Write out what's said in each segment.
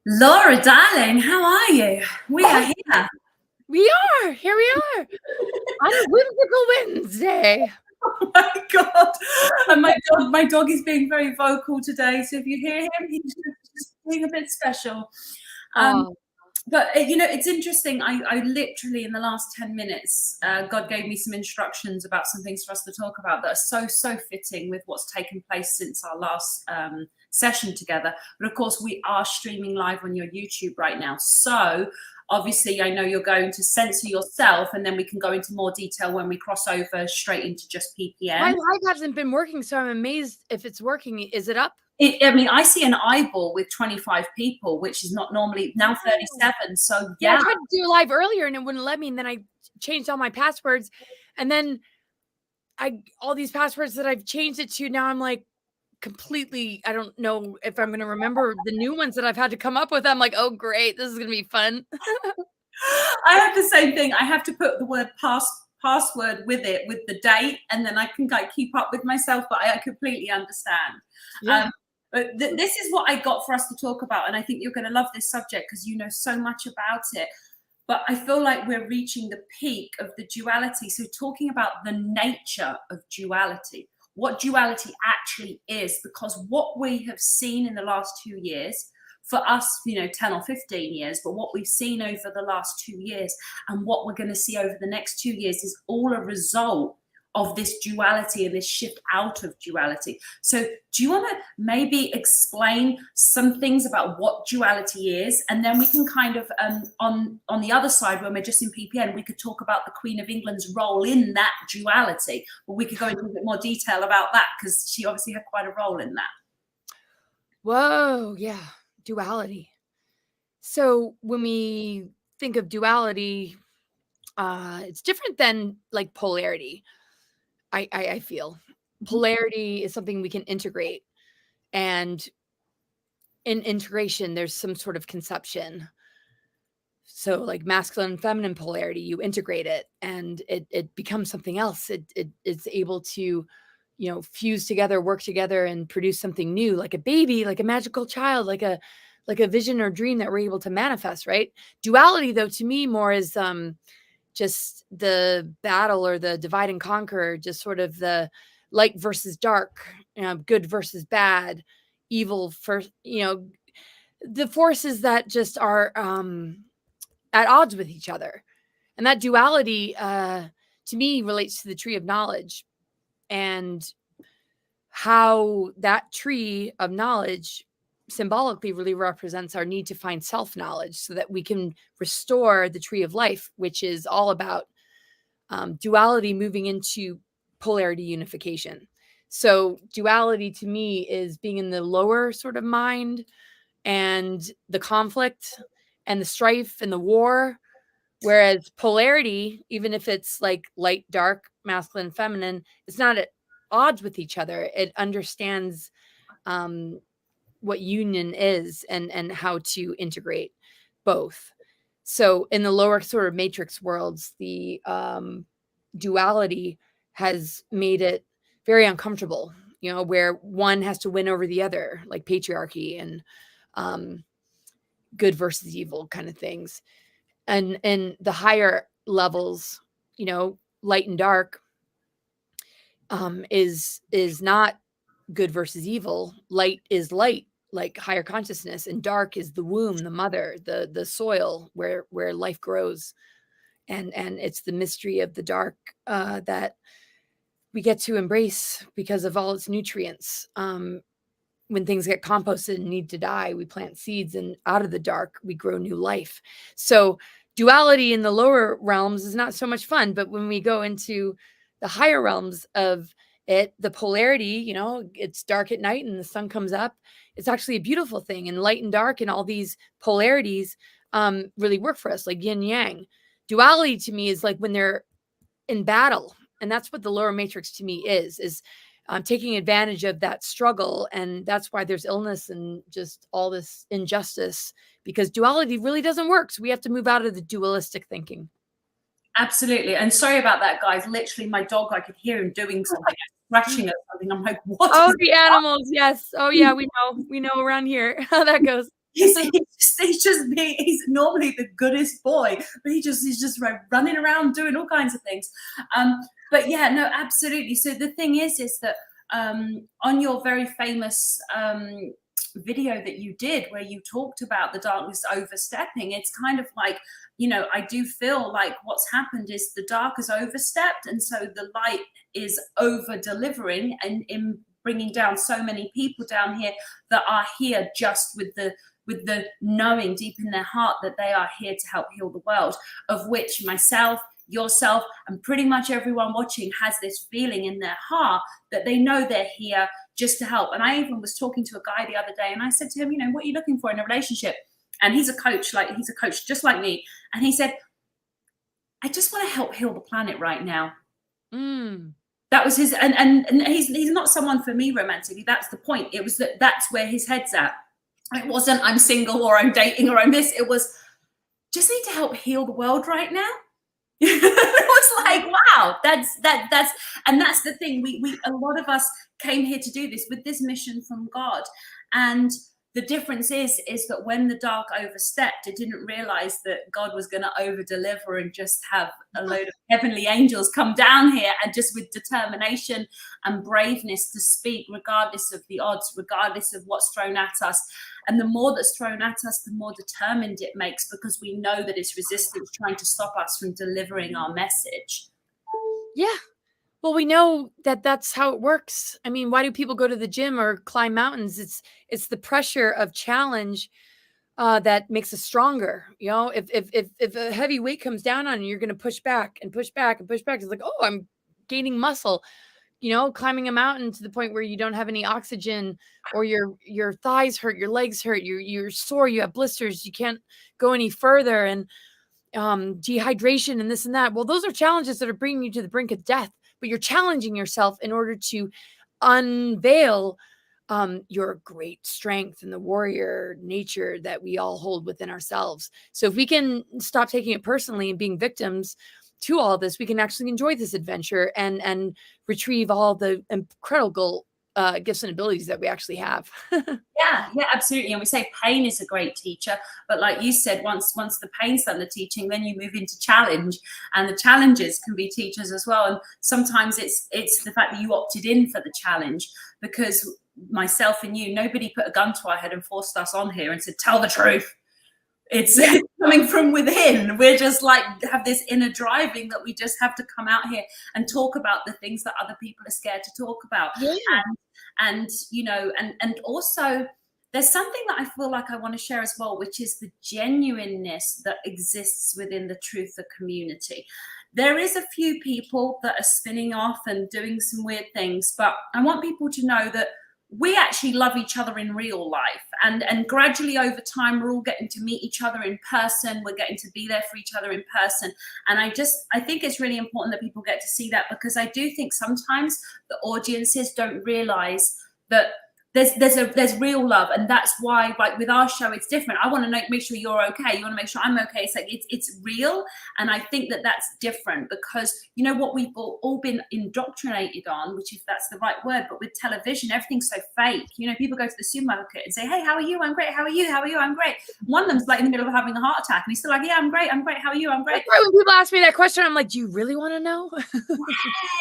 Laura, darling, how are you? We are here. We are. Here we are on a Whimsical Wednesday. Oh my God. And my dog is being very vocal today. So if you hear him, he's just being a bit special. But, it's interesting. I literally, in the last 10 minutes, God gave me some instructions about some things for us to talk about that are so fitting with what's taken place since our last session together. But of course, we are streaming live on your YouTube right now. So obviously, I know you're going to censor yourself, and then we can go into more detail when we cross over straight into just PPM. My live hasn't been working, so I'm amazed if it's working. Is it up? I see an eyeball with 25 people, which is not normally now 37. So yeah, I tried to do a live earlier and it wouldn't let me. And then I changed all my passwords, and then all these passwords that I've changed it to now, I'm like completely, I don't know if I'm going to remember the new ones that I've had to come up with. I'm like, oh great, this is going to be fun. I have the same thing. I have to put the word password with it, with the date, and then I can keep up with myself, but I completely understand. Yeah. But this is what I got for us to talk about, and I think you're going to love this subject because you know so much about it. But I feel like we're reaching the peak of the duality. So talking about the nature of duality, what duality actually is, because what we have seen in the last 2 years, for us, 10 or 15 years, but what we've seen over the last 2 years and what we're going to see over the next 2 years is all a result of this duality and this shift out of duality. So do you want to maybe explain some things about what duality is? And then we can kind of, on the other side, when we're just in PPN, we could talk about the Queen of England's role in that duality, but we could go into a bit more detail about that because she obviously had quite a role in that. Whoa, yeah, duality. So when we think of duality, it's different than like polarity. I feel polarity is something we can integrate, and in integration there's some sort of conception. So like masculine and feminine polarity, you integrate it and it becomes something else. It's able to fuse together, work together, and produce something new, like a baby, like a magical child, like a vision or dream that we're able to manifest, right? Duality, though, to me more is just the battle or the divide and conquer, just sort of the light versus dark, good versus bad, evil first, the forces that just are at odds with each other. And that duality, to me, relates to the tree of knowledge and how that tree of knowledge symbolically really represents our need to find self-knowledge so that we can restore the tree of life, which is all about duality moving into polarity unification. So duality to me is being in the lower sort of mind and the conflict and the strife and the war, whereas polarity, even if it's like light, dark, masculine, feminine, it's not at odds with each other. It understands what union is and how to integrate both. So in the lower sort of matrix worlds, the duality has made it very uncomfortable, where one has to win over the other, like patriarchy and good versus evil kind of things. And in the higher levels, light and dark is not good versus evil. Light is light, like higher consciousness, and dark is the womb, the mother, the soil where life grows. And it's the mystery of the dark that we get to embrace because of all its nutrients. When things get composted and need to die, we plant seeds, and out of the dark, we grow new life. So duality in the lower realms is not so much fun, but when we go into the higher realms of it, the polarity, it's dark at night and the sun comes up. It's actually a beautiful thing. And light and dark and all these polarities really work for us, like yin yang. Duality to me is like when they're in battle. And that's what the lower matrix to me is taking advantage of that struggle. And that's why there's illness and just all this injustice, because duality really doesn't work. So we have to move out of the dualistic thinking. Absolutely. And sorry about that, guys. Literally, my dog, I could hear him doing something, scratching at something. I'm like, what? Oh, the animals. Yes. Oh, yeah. We know around here how that goes. he's normally the goodest boy, but he's just like running around doing all kinds of things. But yeah, no, absolutely. So the thing is that on your very famous video that you did where you talked about the darkness overstepping, it's kind of like, you know, I do feel like what's happened is the dark has overstepped, and so the light is over delivering and in bringing down so many people down here that are here just with the knowing deep in their heart that they are here to help heal the world, of which myself, yourself, and pretty much everyone watching has this feeling in their heart that they know they're here just to help. And I even was talking to a guy the other day, and I said to him, you know, what are you looking for in a relationship? And he's a coach just like me. And he said, I just want to help heal the planet right now. That was his, and he's not someone for me romantically. That's the point. It was that's where his head's at. It wasn't I'm single or I'm dating or I'm this. It was just need to help heal the world right now. It was like, wow, that's the thing. We a lot of us came here to do this with this mission from God. And the difference is that when the dark overstepped, it didn't realize that God was going to over deliver and just have a load of heavenly angels come down here and just with determination and braveness to speak regardless of the odds, regardless of what's thrown at us. And the more that's thrown at us, the more determined it makes, because we know that it's resistance trying to stop us from delivering our message. Yeah. Well, we know that that's how it works. I mean, why do people go to the gym or climb mountains? It's the pressure of challenge that makes us stronger. You know, if a heavy weight comes down on you, you're going to push back and push back and push back. It's like, oh, I'm gaining muscle. You know, climbing a mountain to the point where you don't have any oxygen, or your thighs hurt, your legs hurt, you're sore, you have blisters, you can't go any further, and dehydration and this and that. Well, those are challenges that are bringing you to the brink of death. But you're challenging yourself in order to unveil your great strength and the warrior nature that we all hold within ourselves. So if we can stop taking it personally and being victims to all this, we can actually enjoy this adventure and retrieve all the incredible gifts and abilities that we actually have. Yeah, absolutely. And we say pain is a great teacher, but like you said, once the pain's done the teaching, then you move into challenge, and the challenges can be teachers as well. And sometimes it's the fact that you opted in for the challenge, because myself and you, nobody put a gun to our head and forced us on here and said, tell the truth. It's coming from within. We're just like have this inner driving that we just have to come out here and talk about the things that other people are scared to talk about. Yeah. And you know, and also there's something that I feel like I want to share as well, which is the genuineness that exists within the truther community. There is a few people that are spinning off and doing some weird things, but I want people to know that we actually love each other in real life, and gradually over time we're all getting to meet each other in person. We're getting to be there for each other in person, and I think it's really important that people get to see that, because I do think sometimes the audiences don't realize that there's real love. And that's why, like with our show, it's different. I want to make sure you're okay. You want to make sure I'm okay. It's like it's real. And I think that that's different, because you know what we've all been indoctrinated on, which, if that's the right word, but with television, everything's so fake. You know, people go to the supermarket and say, hey, how are you? I'm great. How are you? How are you? I'm great. One of them's like in the middle of having a heart attack, and he's still like, yeah, I'm great. I'm great. How are you? I'm great. That's right. When people ask me that question, I'm like, do you really want to know?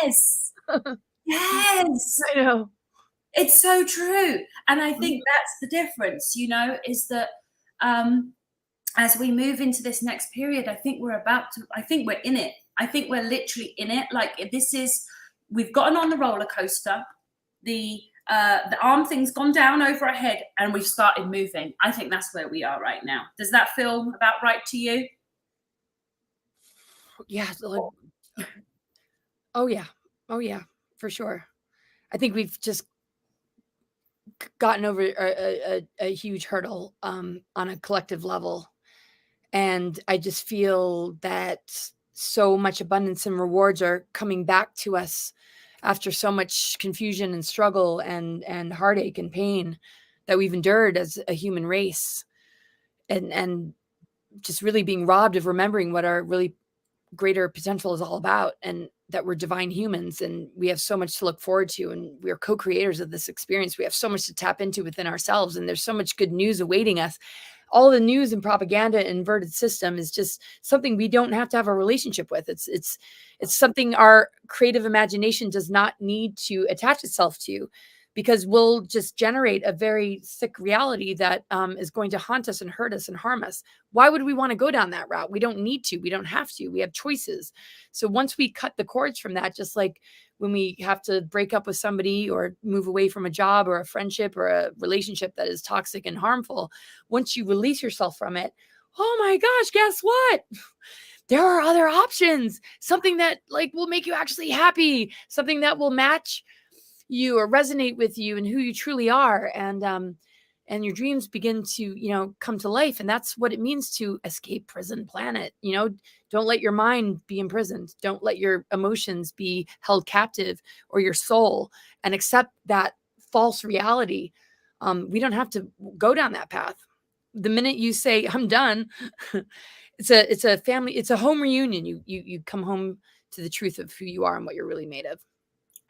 Yes. Yes. I know. It's so true. And I think that's the difference, you know, is that as we move into this next period, I think we're in it. I think we're literally in it. Like we've gotten on the roller coaster. The arm thing's gone down over our head and we've started moving. I think that's where we are right now. Does that feel about right to you? Yeah. Oh, yeah. Oh, yeah, for sure. I think we've just gotten over a huge hurdle on a collective level. And I just feel that so much abundance and rewards are coming back to us after so much confusion and struggle and heartache and pain that we've endured as a human race, and just really being robbed of remembering what our really greater potential is all about. And that we're divine humans and we have so much to look forward to, and we are co-creators of this experience. We have so much to tap into within ourselves, and there's so much good news awaiting us. All the news and propaganda and inverted system is just something we don't have to have a relationship with. It's something our creative imagination does not need to attach itself to, because we'll just generate a very sick reality that is going to haunt us and hurt us and harm us. Why would we want to go down that route? We don't need to. We don't have to. We have choices. So once we cut the cords from that, just like when we have to break up with somebody or move away from a job or a friendship or a relationship that is toxic and harmful, once you release yourself from it, oh my gosh, guess what? There are other options. Something that like will make you actually happy, something that will match you or resonate with you and who you truly are. And your dreams begin to, come to life. And that's what it means to escape prison planet. Don't let your mind be imprisoned. Don't let your emotions be held captive, or your soul, and accept that false reality. We don't have to go down that path. The minute you say, I'm done, it's a family, it's a home reunion. You come home to the truth of who you are and what you're really made of.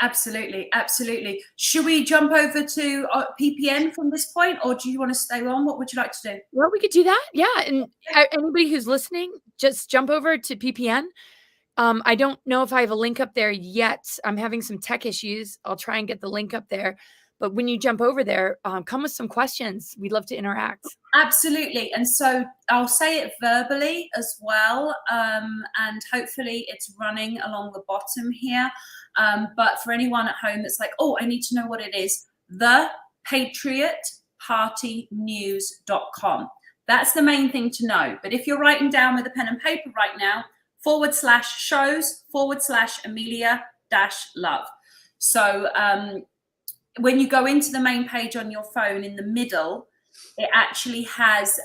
Absolutely. Absolutely. Should we jump over to PPN from this point, or do you want to stay on? What would you like to do? Well, we could do that. Yeah. And anybody who's listening, just jump over to PPN. I don't know if I have a link up there yet. I'm having some tech issues. I'll try and get the link up there. But when you jump over there, come with some questions. We'd love to interact. Absolutely. And so I'll say it verbally as well. And hopefully it's running along the bottom here. But for anyone at home that's like, oh, I need to know what it is, �patriotpartynews.com. That's the main thing to know. But if you're writing down with a pen and paper right now, /shows/Amelia-Love. So when you go into the main page on your phone, in the middle, it actually has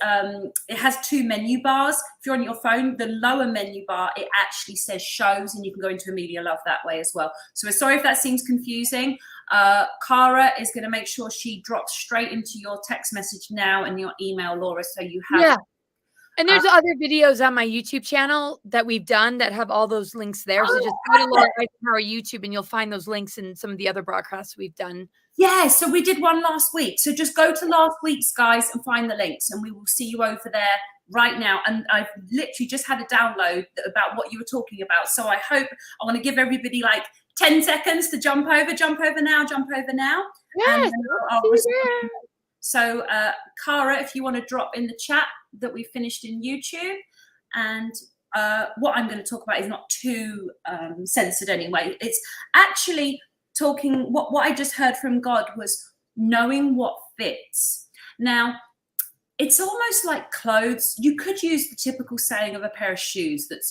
two menu bars. If you're on your phone, the lower menu bar, it actually says shows, and you can go into Amelia Love that way as well. So we're sorry if that seems confusing. Cara is going to make sure she drops straight into your text message now and your email, Laura, so you have. Yeah. And there's other videos on my YouTube channel that we've done that have all those links there. So just go to Laura Eisenhower YouTube and you'll find those links in some of the other broadcasts we've done. Yeah, so we did one last week. So just go to last week's, guys, and find the links, and we will see you over there right now. And I've literally just had a download about what you were talking about. So I want to give everybody like 10 seconds to jump over now. Yes, I'll respond. So Cara, if you want to drop in the chat that we finished in YouTube, and what I'm going to talk about is not too censored anyway. It's actually talking, what I just heard from God was knowing what fits. Now, it's almost like clothes. You could use the typical saying of a pair of shoes that's,